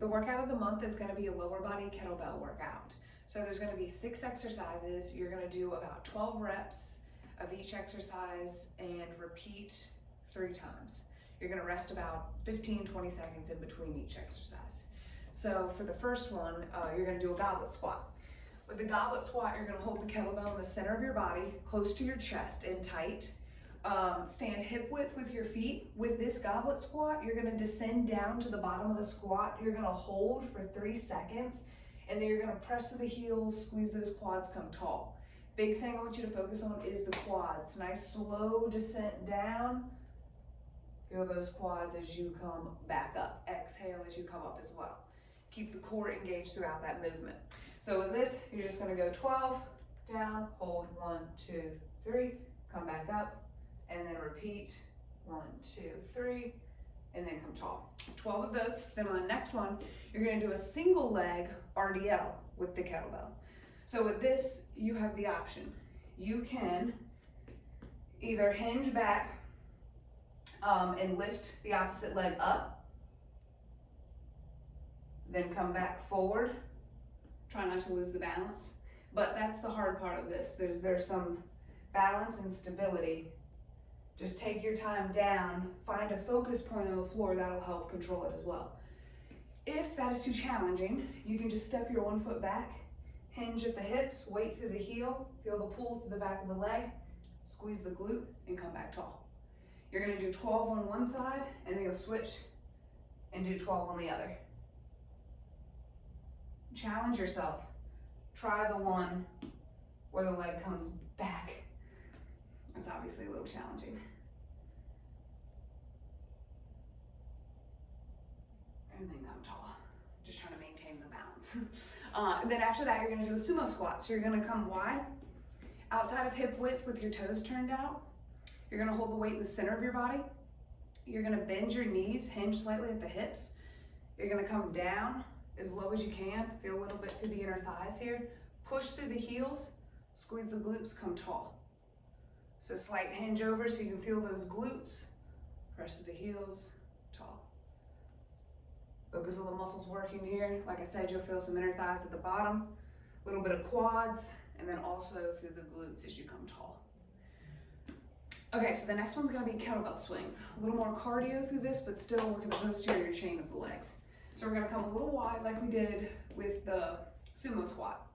the workout of the month is gonna be a lower body kettlebell workout. So there's gonna be 6 exercises. You're gonna do about 12 reps of each exercise and repeat 3 times. You're gonna rest about 15-20 seconds in between each exercise. So for the first one, you're gonna do a goblet squat. With the goblet squat, you're gonna hold the kettlebell in the center of your body, close to your chest and tight. Stand hip width with your feet. With this goblet squat, you're gonna descend down to the bottom of the squat. You're gonna hold for 3 seconds, and then you're gonna press to the heels, squeeze those quads, come tall. Big thing I want you to focus on is the quads. Nice slow descent down. Feel those quads as you come back up. Exhale as you come up as well. Keep the core engaged throughout that movement. So with this, you're just gonna go 12, down, hold, 1, 2, 3, come back up, and then repeat, 1, 2, 3, and then come tall. 12 of those. Then on the next one, you're gonna do a single leg RDL with the kettlebell. So with this, you have the option. You can either hinge back and lift the opposite leg up, then come back forward. Try not to lose the balance, but that's the hard part of this. There's some balance and stability. Just take your time down, find a focus point on the floor, that'll help control it as well. If that is too challenging, you can just step your 1 foot back, hinge at the hips, weight through the heel, feel the pull to the back of the leg, squeeze the glute, and come back tall. You're gonna do 12 on one side, and then you'll switch and do 12 on the other. Challenge yourself. Try the one where the leg comes back. That's obviously a little challenging. And then come tall. Just trying to maintain the balance. And then after that, you're gonna do a sumo squat. So you're gonna come wide, outside of hip width with your toes turned out. You're gonna hold the weight in the center of your body. You're gonna bend your knees, hinge slightly at the hips. You're gonna come down as low as you can. Feel a little bit through the inner thighs here. Push through the heels, squeeze the glutes, come tall. So slight hinge over so you can feel those glutes. Press to the heels, tall. Focus on the muscles working here. Like I said, you'll feel some inner thighs at the bottom, a little bit of quads, and then also through the glutes as you come tall. Okay, so the next one's gonna be kettlebell swings. A little more cardio through this, but still working the posterior chain of the legs. So we're gonna come a little wide like we did with the sumo squat.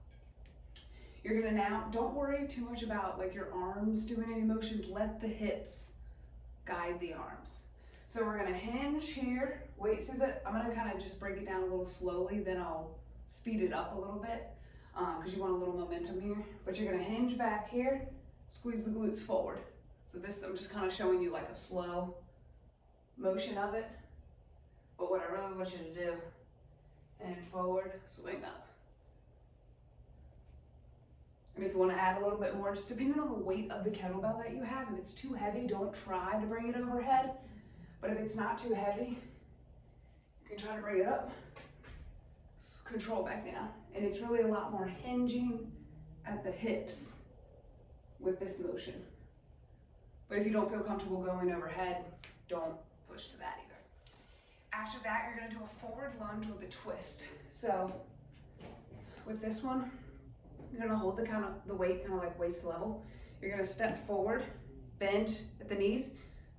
You're gonna now, don't worry too much about like your arms doing any motions, let the hips guide the arms. So we're gonna hinge here, weight through I'm gonna kind of just break it down a little slowly, then I'll speed it up a little bit, because you want a little momentum here. But you're gonna hinge back here, squeeze the glutes forward. So this, I'm just kind of showing you like a slow motion of it. But what I really want you to do, and forward, swing up. And if you want to add a little bit more, just depending on the weight of the kettlebell that you have, if it's too heavy, don't try to bring it overhead. But if it's not too heavy, you can try to bring it up, control back down. And it's really a lot more hinging at the hips with this motion. But if you don't feel comfortable going overhead, don't push to that either. After that, you're gonna do a forward lunge with a twist. So with this one, you're gonna hold the weight kind of like waist level. You're gonna step forward, bend at the knees,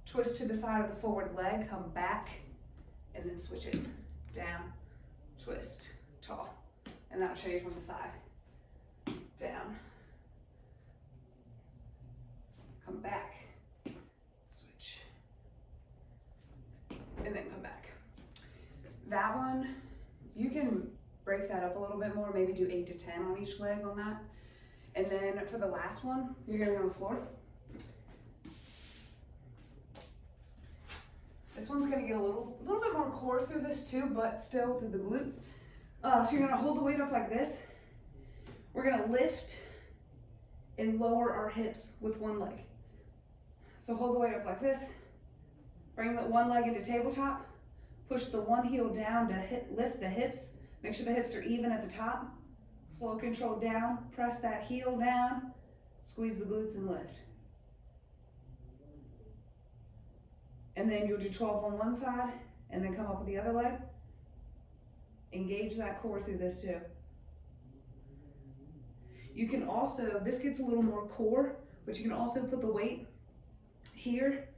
twist to the side of the forward leg, come back, and then switch it. Down, twist, tall. And that'll show you from the side. Down, come back, switch, and then come back. That one, you can break that up a little bit more, maybe do 8 to 10 on each leg on that. And then for the last one, you're gonna be on the floor. This one's gonna get a little bit more core through this too, but still through the glutes. So you're gonna hold the weight up like this. We're gonna lift and lower our hips with one leg. So hold the weight up like this. Bring the one leg into tabletop. Push the one heel down to lift the hips. Make sure the hips are even at the top. Slow control down. Press that heel down. Squeeze the glutes and lift. And then you'll do 12 on one side and then come up with the other leg. Engage that core through this too. You can also, this gets a little more core, but you can also put the weight here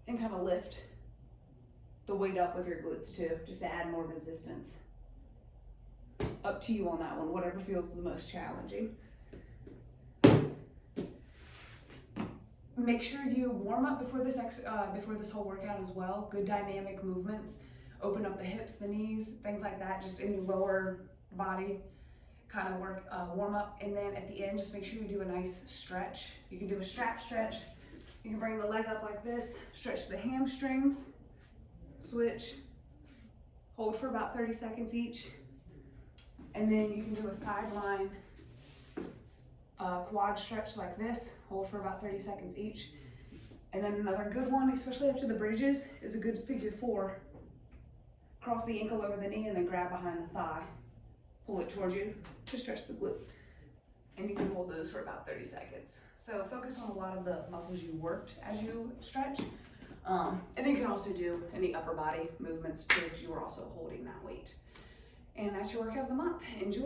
and kind of lift the weight up with your glutes too, just to add more resistance. Up to you on that one, whatever feels the most challenging. Make sure you warm up before this whole workout as well. Good dynamic movements. Open up the hips, the knees, things like that. Just any lower body kind of work, warm up. And then at the end, just make sure you do a nice stretch. You can do a strap stretch. You can bring the leg up like this, stretch the hamstrings, switch, hold for about 30 seconds each. And then you can do a sideline quad stretch like this, hold for about 30 seconds each. And then another good one, especially after the bridges, is a good figure 4. Cross the ankle over the knee and then grab behind the thigh. Pull it towards you to stretch the glute. And you can hold those for about 30 seconds. So focus on a lot of the muscles you worked as you stretch. And then you can also do any upper body movements too, because you are also holding that weight. And that's your workout of the month. Enjoy.